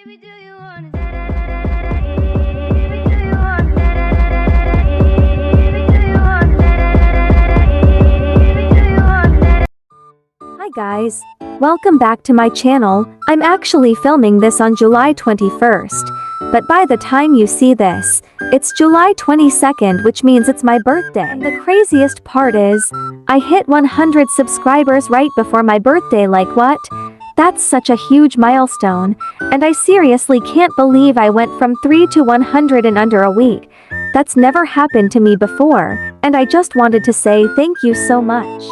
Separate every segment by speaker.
Speaker 1: Hi guys, welcome back to my channel. I'm actually filming this on July 21st, but by the time you see this, it's July 22nd, which means it's my birthday. And the craziest part is, I hit 100 subscribers right before my birthday. Like what? That's such a huge milestone, and I seriously can't believe I went from 3 to 100 in under a week. That's never happened to me before, and I just wanted to say thank you so much.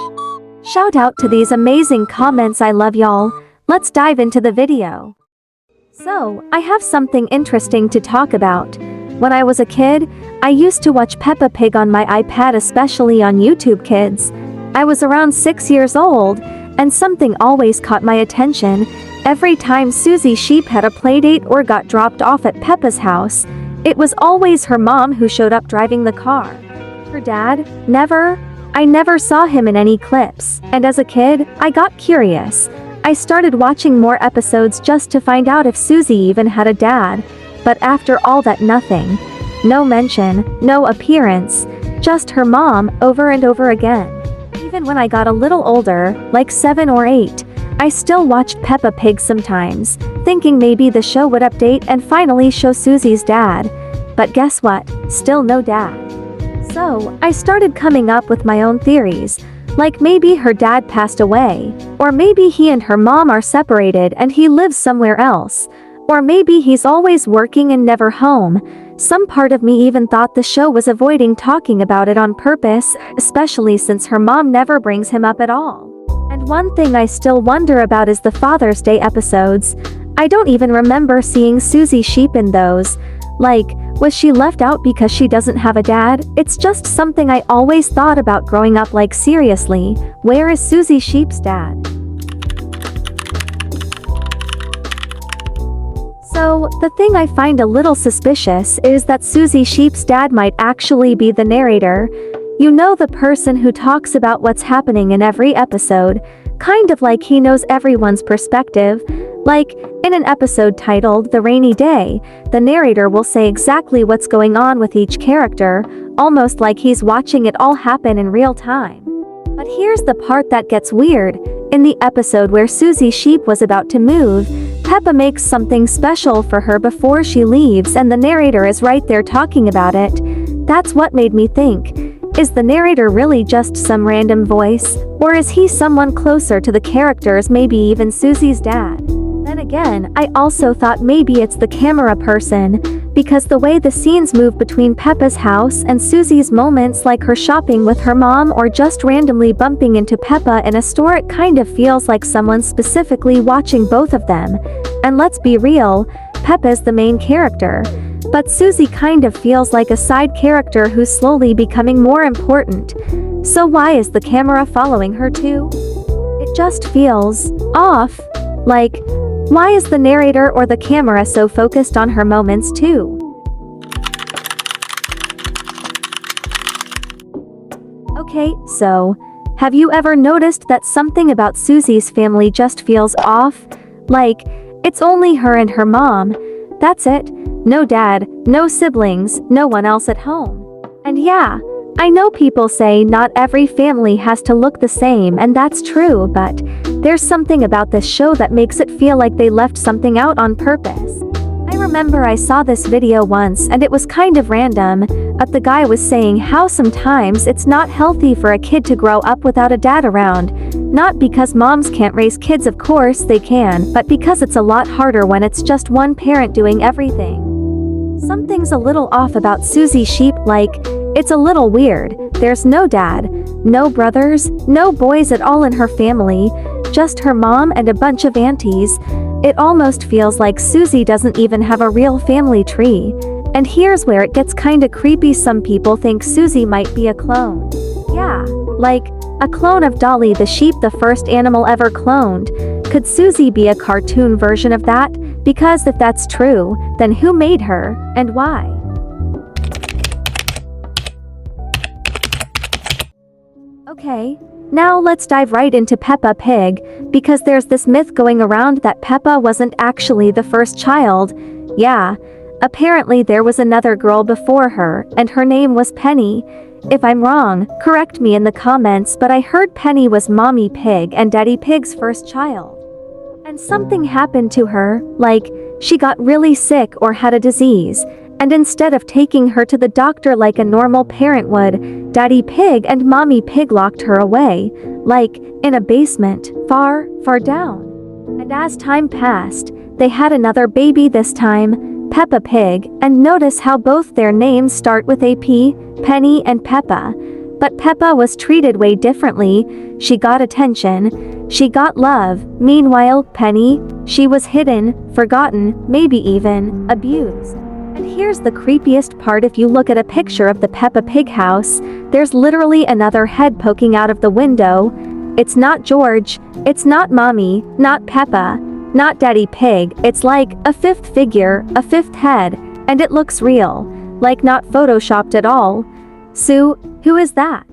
Speaker 1: Shout out to these amazing comments, I love y'all. Let's dive into the video. So, I have something interesting to talk about. When I was a kid, I used to watch Peppa Pig on my iPad, especially on YouTube Kids. I was around 6 years old, and something always caught my attention. Every time Suzy Sheep had a playdate or got dropped off at Peppa's house, it was always her mom who showed up driving the car. Her dad, never. I never saw him in any clips, and as a kid, I got curious. I started watching more episodes just to find out if Suzy even had a dad, but after all that, nothing. No mention, no appearance, just her mom over and over again. Even when I got a little older, like 7 or 8, I still watched Peppa Pig sometimes, thinking maybe the show would update and finally show Suzy's dad. But guess what? Still no dad. So, I started coming up with my own theories, like maybe her dad passed away, or maybe he and her mom are separated and he lives somewhere else, or maybe he's always working and never home. Some part of me even thought the show was avoiding talking about it on purpose, especially since her mom never brings him up at all. And one thing I still wonder about is the Father's Day episodes. I don't even remember seeing Suzy Sheep in those. Like, was she left out because she doesn't have a dad? It's just something I always thought about growing up. Like, seriously, where is Suzy Sheep's dad? So, the thing I find a little suspicious is that Suzy Sheep's dad might actually be the narrator. You know, the person who talks about what's happening in every episode, kind of like he knows everyone's perspective. Like, in an episode titled The Rainy Day, the narrator will say exactly what's going on with each character, almost like he's watching it all happen in real time. But here's the part that gets weird. In the episode where Suzy Sheep was about to move, Peppa makes something special for her before she leaves, and the narrator is right there talking about it. That's what made me think, is the narrator really just some random voice, or is he someone closer to the characters, maybe even Suzy's dad? Then again, I also thought maybe it's the camera person, because the way the scenes move between Peppa's house and Suzy's moments, like her shopping with her mom or just randomly bumping into Peppa in a store, it kind of feels like someone's specifically watching both of them. And let's be real, Peppa's the main character, but Suzy kind of feels like a side character who's slowly becoming more important. So why is the camera following her too? It just feels off. Like, why is the narrator or the camera so focused on her moments too? Okay, so, have you ever noticed that something about Suzy's family just feels off? Like, it's only her and her mom. That's it. No dad, no siblings, no one else at home. And yeah, I know people say not every family has to look the same, and that's true, but there's something about this show that makes it feel like they left something out on purpose. I remember I saw this video once and it was kind of random, but the guy was saying how sometimes it's not healthy for a kid to grow up without a dad around. Not because moms can't raise kids, of course they can, but because it's a lot harder when it's just one parent doing everything. Something's a little off about Suzy Sheep, like, it's a little weird. There's no dad, no brothers, no boys at all in her family, just her mom and a bunch of aunties. It almost feels like Suzy doesn't even have a real family tree. And here's where it gets kinda creepy. Some people think Suzy might be a clone. Yeah, like, a clone of Dolly the sheep, the first animal ever cloned. Could Suzy be a cartoon version of that? Because if that's true, then who made her, and why? Okay, Now let's dive right into Peppa Pig, because there's this myth going around that Peppa wasn't actually the first child. Yeah, apparently there was another girl before her, and her name was Penny. If I'm wrong, correct me in the comments, but I heard Penny was Mommy Pig and Daddy Pig's first child. And something happened to her, like, she got really sick or had a disease, and instead of taking her to the doctor like a normal parent would, Daddy Pig and Mommy Pig locked her away, like, in a basement, far, far down. And as time passed, they had another baby this time, Peppa Pig, and notice how both their names start with a P, Penny and Peppa. But Peppa was treated way differently. She got attention. She got love. Meanwhile, Penny, she was hidden, forgotten, maybe even abused. And here's the creepiest part: if you look at a picture of the Peppa Pig house, there's literally another head poking out of the window. It's not George, it's not Mommy, not Peppa, not Daddy Pig, it's like a fifth figure, a fifth head, and it looks real, like not photoshopped at all. Sue, who is that?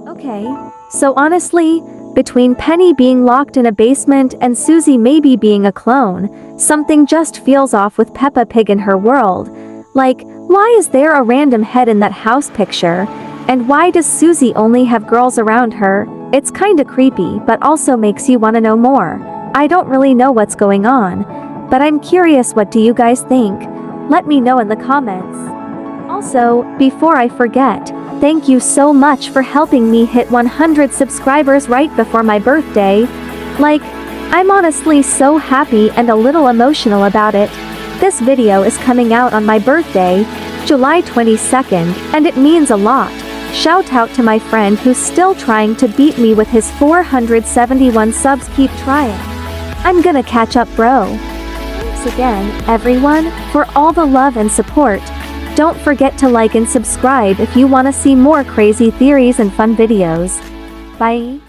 Speaker 1: Okay, so honestly, between Penny being locked in a basement and Suzy maybe being a clone, something just feels off with Peppa Pig in her world. Like, why is there a random head in that house picture? And why does Suzy only have girls around her? It's kinda creepy, but also makes you wanna know more. I don't really know what's going on, but I'm curious, what do you guys think? Let me know in the comments. Also, before I forget, thank you so much for helping me hit 100 subscribers right before my birthday. Like, I'm honestly so happy and a little emotional about it. This video is coming out on my birthday, July 22nd, and it means a lot. Shout out to my friend who's still trying to beat me with his 471 subs. Keep trying. I'm gonna catch up, bro. Thanks again, everyone, for all the love and support. Don't forget to like and subscribe if you want to see more crazy theories and fun videos. Bye.